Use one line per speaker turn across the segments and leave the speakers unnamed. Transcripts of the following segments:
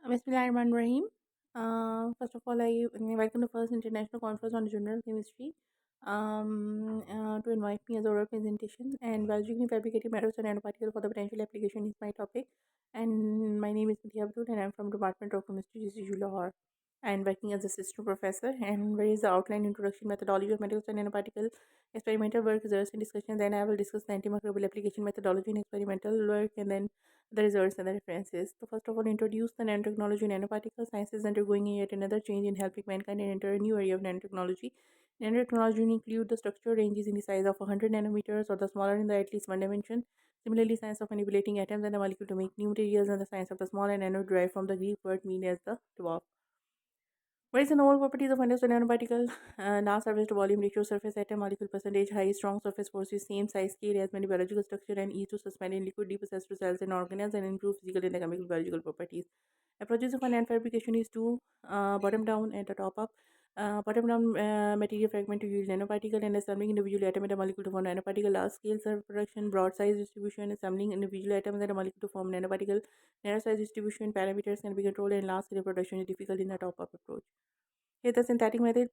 Bismillahirrahmanirrahim. First of all, I welcome the first international conference on general chemistry to invite me as a oral presentation. And biologically fabricated metals and nanoparticles for the potential application is my topic. And my name is Vidya Abdul, and I'm from Department of Chemistry, GCU Lahore. And working as assistant professor. And where is the outline introduction methodology of metals and nanoparticle experimental work, results, and discussion. Then I will discuss the antimicrobial application methodology and experimental work, and then the results and the references. So first of all, introduce the nanotechnology. Nanoparticle science is undergoing yet another change in helping mankind enter a new area of nanotechnology. Nanotechnology include the structure ranges in the size of 100 nanometers or the smaller in the at least one dimension. Similarly, science of manipulating atoms and the molecule to make new materials and the science of the small and nano derived from the Greek word mean as the dwarf. What is the novel properties of understood nanoparticle? Mass surface to volume ratio, surface atom molecule percentage, high strong surface forces, same size scale as many biological structure and ease to suspend in liquid, deep access to cells and organelles and improve physical and chemical biological properties. Approaches of an fabrication is to bottom down and the top up. Bottom down material fragment to use nanoparticle and assembling individual atom and a molecule to form nanoparticle. Large scale cell production, broad size distribution, assembling individual atoms and a molecule to form nanoparticle. Narrow size distribution parameters can be controlled and large scale production is difficult in the top up approach. Here the synthetic method,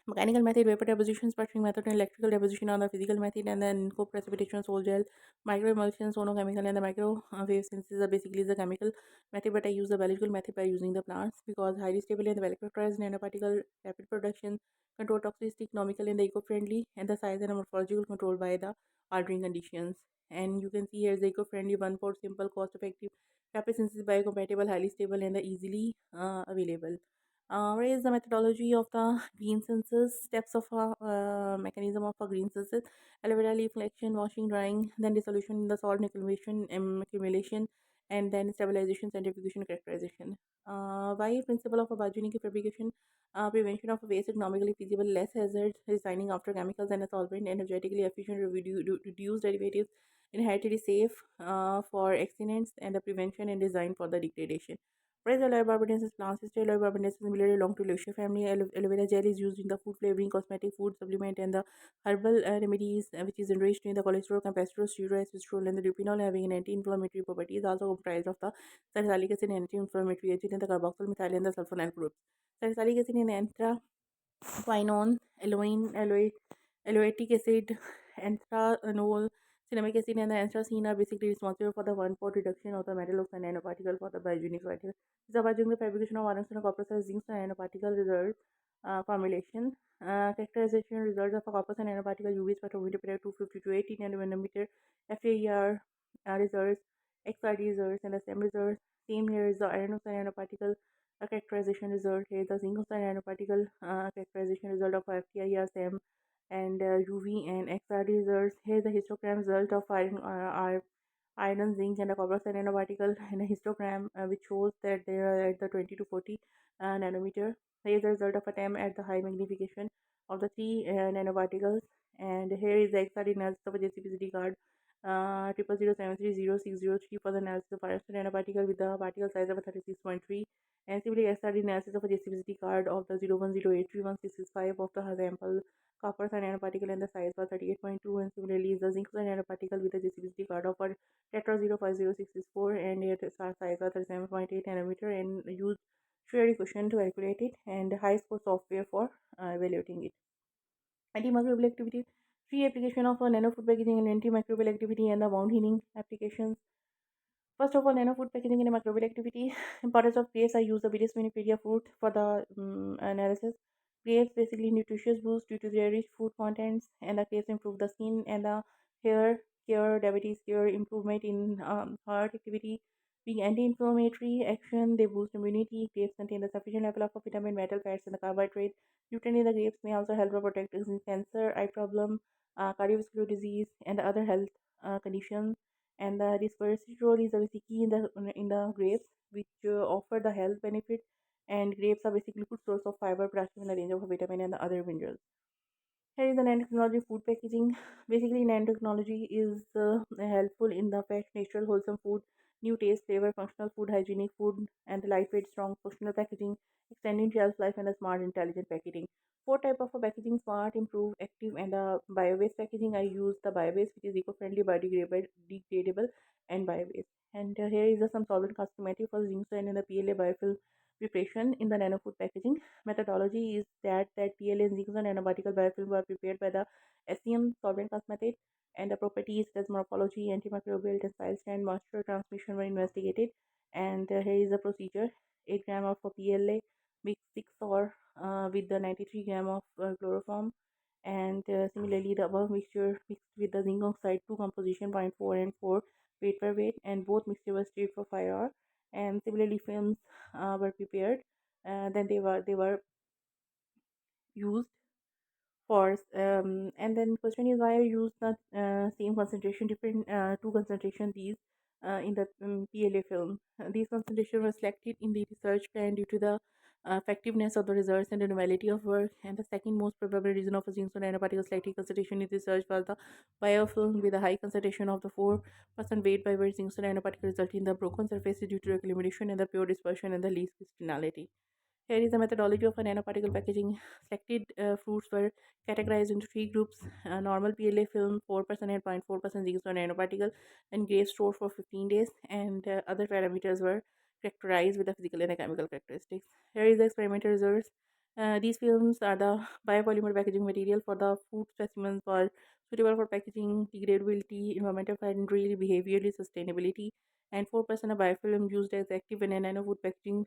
mechanical method, vapor deposition, sputtering method, and electrical deposition on the physical method, and then co-precipitation, sol gel, microemulsion, sonochemical, and the microwave synthesis are basically the chemical method, but I use the biological method by using the plants because highly stable and well characterized nanoparticle, rapid production, control toxicity, economical and the eco-friendly, and the size and morphological control by the altering conditions. And you can see here is the eco-friendly, one port, simple, cost-effective, rapid synthesis, biocompatible, highly stable, and the easily available. What is the methodology of the green synthesis? Steps of a mechanism of a green synthesis: aloe vera leaf collection, washing, drying, then dissolution in the salt, accumulation, and then stabilization, centrifugation, characterization. Why principle of a biogenic fabrication? Prevention of waste, economically feasible, less hazard, resigning after chemicals and a solvent, energetically efficient, reduce derivatives, inherently safe for accidents, and the prevention and design for the degradation. What is aloe barbadensis plant? Sister aloe barbadensis is similarly belong to Lucia family. Aloe vera gel is used in the food flavoring, cosmetic, food supplement, and the herbal remedies, which is enriched in the cholesterol, campestro, steroids, cistrol, and the lupinol, having an anti-inflammatory properties. Also comprised of the salicylic acid, anti-inflammatory agent, and the carboxyl methyl and the sulfonyl groups. Salicylic acid in anthraquinone, aloetic acid, anthranol, cinnamic acid, and the anthracene are basically responsible for the one-pot reduction of the metal oxide nanoparticle for the biogenic cycle. This is during the fabrication of iron and copper cells, zinc nanoparticle result formulation. Characterization results of a copper nanoparticle UV spectrometer period 250 to 80 nanometer, FAER results, XRD results, and the same results. Same here is the iron oxide nanoparticle characterization result. Here the zinc oxide nanoparticle characterization result of FTIR, SEM, and UV and XRD results. Here the histogram result of iron, zinc, and the copper oxide nanoparticle, and a histogram which shows that they are at the 20 to 40 nanometer. Here is the result of a TEM at the high magnification of the three nanoparticles. And here is the XRD analysis of a JCPCD card 00073060 for the analysis of iron nanoparticle with the particle size of a 36.3. And similarly, XRD analysis of a JCPCD card of the 01083165 of the sample copper nanoparticle and the size was 38.2. And similarly, the zinc nanoparticle with the JCPCD card of a tetra 050664 and its size was 37.8 nanometer and use Sherry cushion to calculate it and high score software for evaluating it. Antimicrobial activity, free application of nano food packaging and antimicrobial activity and the wound healing applications. First of all, nano food packaging and microbial activity. Importance of grapes. I use the various Wikipedia fruit for the analysis. Grapes basically nutritious boost due to their rich food contents, and the grapes improve the skin and the hair, cure diabetes, cure improvement in heart activity. Being anti-inflammatory action, they boost immunity. Grapes contain the sufficient level of vitamin, metal, fats, and the carbohydrate. Nutrient in the grapes may also help to protect against cancer, eye problem, cardiovascular disease, and other health conditions. And the resveratrol is obviously key in the grapes, which offer the health benefit. And grapes are basically good source of fiber, production, and a range of vitamin and the other minerals. Here is the nanotechnology food packaging. Basically, nanotechnology is helpful in the fresh, natural, wholesome food new taste, flavor, functional food, hygienic food, and lightweight, strong, functional packaging, extending shelf life, and a smart, intelligent packaging. Four type of a packaging: smart, improved, active, and bio-based packaging. I use the bio-based, which is eco-friendly, biodegradable, and bio-based. And here is some solvent cosmetic for zinc and in the PLA biofilm preparation in the nanofood packaging. Methodology is that PLA and zinc nanoparticle biofilm were prepared by the SEM solvent cosmetic, and the properties such as morphology, antimicrobial, tensile strength, moisture transmission were investigated. And here is the procedure: 8 gram of PLA mix 6 or with the 93 gram of chloroform, and similarly the above mixture mixed with the zinc oxide 2 composition, zero point 0.4 and 4 weight per weight, and both mixture was stirred for 5 hours. And similarly films were prepared. Then they were used for and then question is why I use the same concentration, different two concentration these in the PLA film. These concentration were selected in the research plan due to the effectiveness of the results and the novelty of work. And the second most probable reason of a zinc nanoparticle selective concentration in research was the biofilm with a high concentration of the 4% weight by where zinc nanoparticle resulting in the broken surfaces due to accumulation and the pure dispersion and the least crystallinity. Here is the methodology of a nanoparticle packaging. Selected fruits were categorized into three groups: normal PLA film, 4% and 0.4% zinc nanoparticle, and gray stored for 15 days, and other parameters were characterized with the physical and the chemical characteristics. Here is the experimental results. These films are the biopolymer packaging material for the food specimens for suitable for packaging, degradability, environmental friendly, behaviorally sustainability, and 4% of biofilm used as active in a nanofood packaging,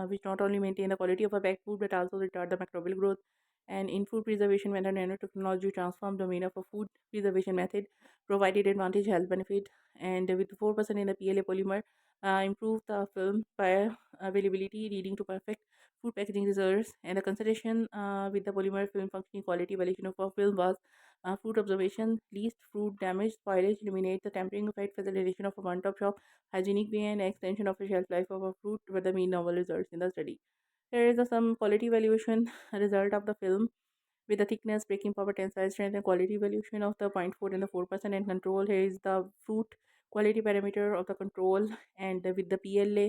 which not only maintain the quality of a packed food but also retard the microbial growth. And in food preservation, when the nanotechnology transformed domain of a food preservation method, provided advantage health benefit, and with 4% in the PLA polymer, improved the film bioavailability, leading to perfect food packaging results. And the consideration with the polymer film functioning quality evaluation of a film was food observation, least fruit damage, spoilage, eliminate the tampering effect, facilitation of a one-stop shop, hygienic way, and extension of the shelf life of a fruit were the main novel results in the study. Here is some quality evaluation result of the film with the thickness, breaking power, tensile strength, and quality evaluation of the zero point 0.4 and the 4% and control. Here is the fruit quality parameter of the control, and with the PLA,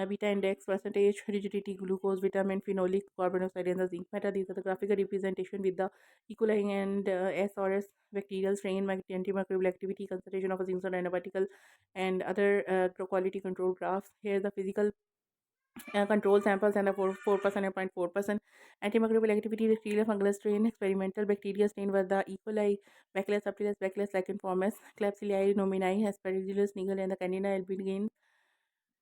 beta index, percentage, rigidity, glucose, vitamin, phenolic, carbon dioxide, and the zinc meta. These are the graphical representation with the E. coli and SRS bacterial strain, antimicrobial activity, concentration of a zinc nanoparticle, and other quality control graphs. Here is the physical control samples and the 4% and 0.4% antimicrobial activity, bacterial fungal strain, experimental bacteria strain were the E. coli, Bacillus subtilis, Bacillus lichen-formans, Klebsiella pneumoniae, Aspergillus niger, and the Candida albicans.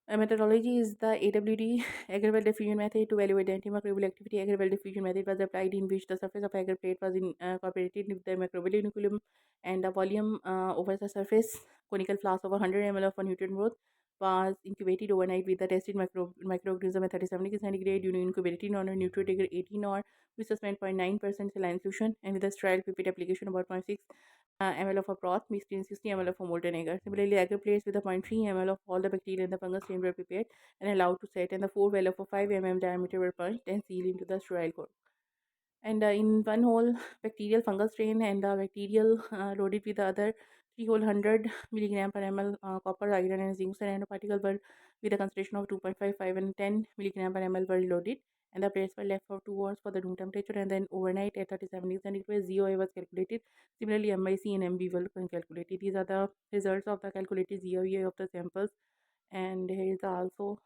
Methodology is the AWD agar-well diffusion method to evaluate the antimicrobial activity. Agar-well diffusion method was applied in which the surface of agar plate was incorporated with the microbial inoculum, and the volume over the surface conical flask of 100 ml of a nutrient broth was incubated overnight with the tested microorganism at 37 degrees centigrade during incubation on a nutrient 18 or with suspend 0.9% saline solution, and with a sterile pipette application about 0.6 ml of a broth mixed in 60 ml of a molten agar. Similarly, agar plates with a zero point 0.3 ml of all the bacteria and the fungus strain were prepared and allowed to set, and the four well of a 5 diameter were punched and sealed into the sterile core. And in one hole bacterial fungal strain and the bacterial loaded with the other 3 whole 100 milligram per ml copper, iron, and zinc nanoparticle were with a concentration of 2.55 and 10 milligram per ml were loaded, and the plates were left for 2 hours for the room temperature, and then overnight at 37 degrees centigrade ZOA was calculated. Similarly, MIC and MB were calculated. These are the results of the calculated ZOA of the samples. And here is also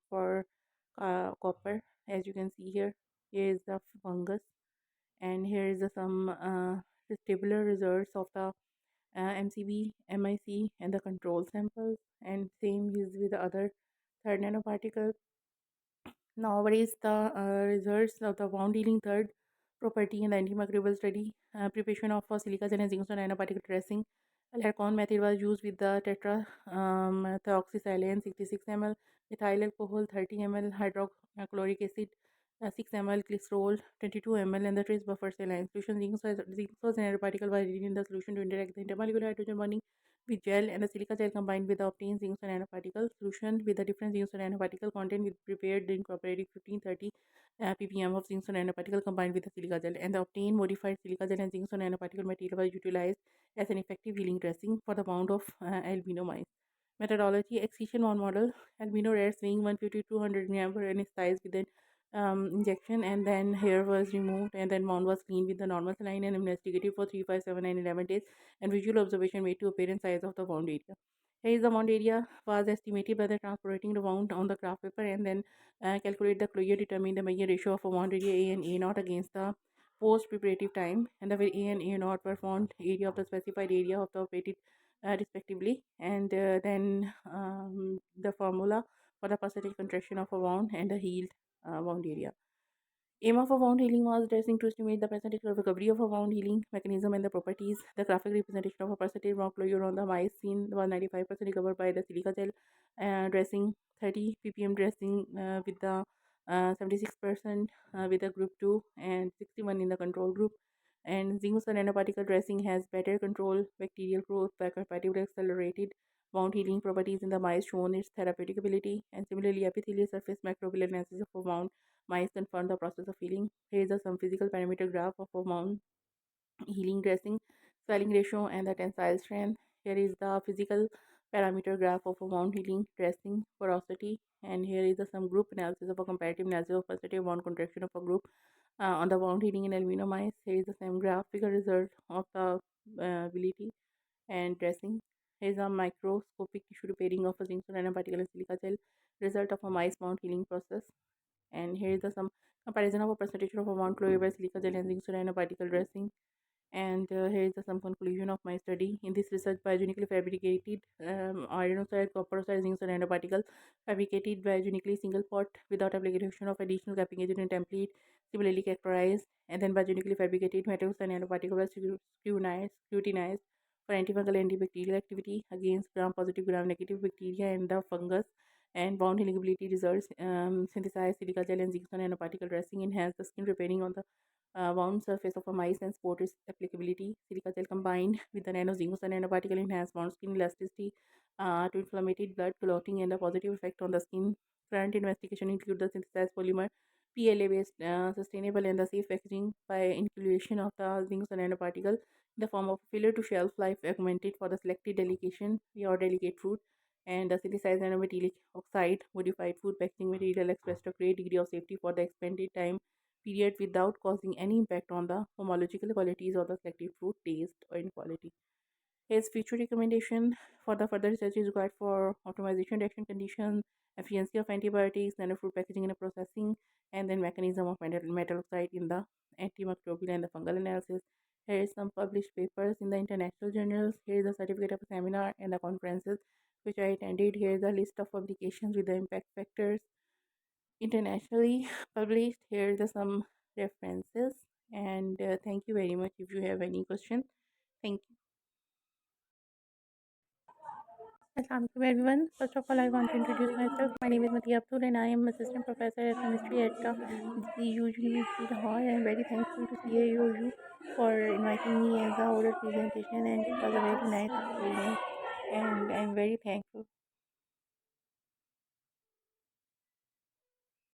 for copper, as you can see here. Here is the fungus, and here is some tabular results of the MCB, MIC, and the control samples. And same is with the other third nanoparticle. Now, what is the results of the wound healing third property in the antimicrobial study? Preparation of silica gel and zinc nanoparticle dressing. Alarcon method was used with the tetrathioxysilane 66 ml, methyl alcohol 30 ml, hydrochloric acid 6 ml, glycerol 22 ml, and the trace buffer saline solution. Zinc nanoparticle was read in the solution to interact the intermolecular hydrogen bonding with gel, and the silica gel combined with the obtained zinc nanoparticle solution with the different zinc nanoparticle content with prepared incorporating 1530 ppm of zinc nanoparticle combined with the silica gel, and the obtained modified silica gel and zinc nanoparticle material was utilized as an effective healing dressing for the wound of albino mice. Methodology: excision wound model. Albino rats weighing 150 to 200 gram were anesthetized with an injection, and then hair was removed, and then wound was cleaned with the normal saline and investigated for 3, 5, 7, and 11 days, and visual observation made to appearance size of the wound area. Here is the wound area was estimated by the transporting the wound on the graph paper, and then calculate the closure, determine the Meyer ratio of a wound area A and A naught against the post preparative time, and the where A and A naught were found area of the specified area of the operated respectively, and then the formula for the percentage contraction of a wound and the healed wound area. Aim of a wound healing was dressing to estimate the percentage of recovery of a wound healing mechanism and the properties. The graphic representation of a percentage wound closure on the mice seen was 95% recovered by the silica gel dressing, 30 ppm dressing with the 76% with the group 2 and 61 in the control group. And zinc nanoparticle dressing has better control bacterial growth by compatible accelerated wound healing properties in the mice shown its therapeutic ability, and similarly epithelial surface microbial analysis of a wound mice confirm the process of healing. Here is some physical parameter graph of a wound healing dressing, swelling ratio, and the tensile strength. Here is the physical parameter graph of a wound healing dressing, porosity, and here is some group analysis of a comparative analysis of positive wound contraction of a group on the wound healing in albino mice. Here is the same graphical result of the ability and dressing. Here is a microscopic tissue repairing of a zinc nanoparticle and silica gel, result of a mice wound healing process. And here is some comparison of a presentation of a wound chloride by silica gel and zinc nanoparticle dressing. And here is some conclusion of my study. In this research, biogenically fabricated iron oxide, copper oxide, zinc nanoparticle fabricated biogenically single pot without application of additional capping agent and template, similarly characterized, and then biogenically fabricated metal oxide nanoparticle was scrutinized for antifungal and antibacterial activity against gram-positive, gram-negative bacteria and the fungus, and wound healing ability results. Synthesized silica gel and zinc nanoparticle dressing enhance the skin repairing on the wound surface of a mice and sport its applicability. Silica gel combined with the nanozinc nanoparticle enhance wound skin elasticity to inflammatory blood clotting and the positive effect on the skin. Current investigation include the synthesized polymer PLA based sustainable and the safe packaging by inclusion of the zinc nanoparticle in the form of filler to shelf life augmented for the selected delegation or delicate fruit, and the synthesized nanometallic oxide modified food packaging material expressed a great degree of safety for the expanded time period without causing any impact on the homological qualities of the selected fruit taste or in quality. His future recommendation for the further research is required for optimization reaction conditions, efficiency of antibiotics, nanofruit packaging and processing, and then mechanism of metal oxide in the antimicrobial and the fungal analysis. Here is some published papers in the international journals. Here is a certificate of a seminar and the conferences which I attended. Here is a list of publications with the impact factors internationally published. Here are some references, and thank you very much. If you have any question, thank you. Assalamualaikum everyone. First of all, I want to introduce myself. My name is Mati Abdul and I am assistant professor at chemistry at GU University Lahore. I am very thankful to CAUU for inviting me as a oral presentation, and it was a very nice experience and I am very thankful.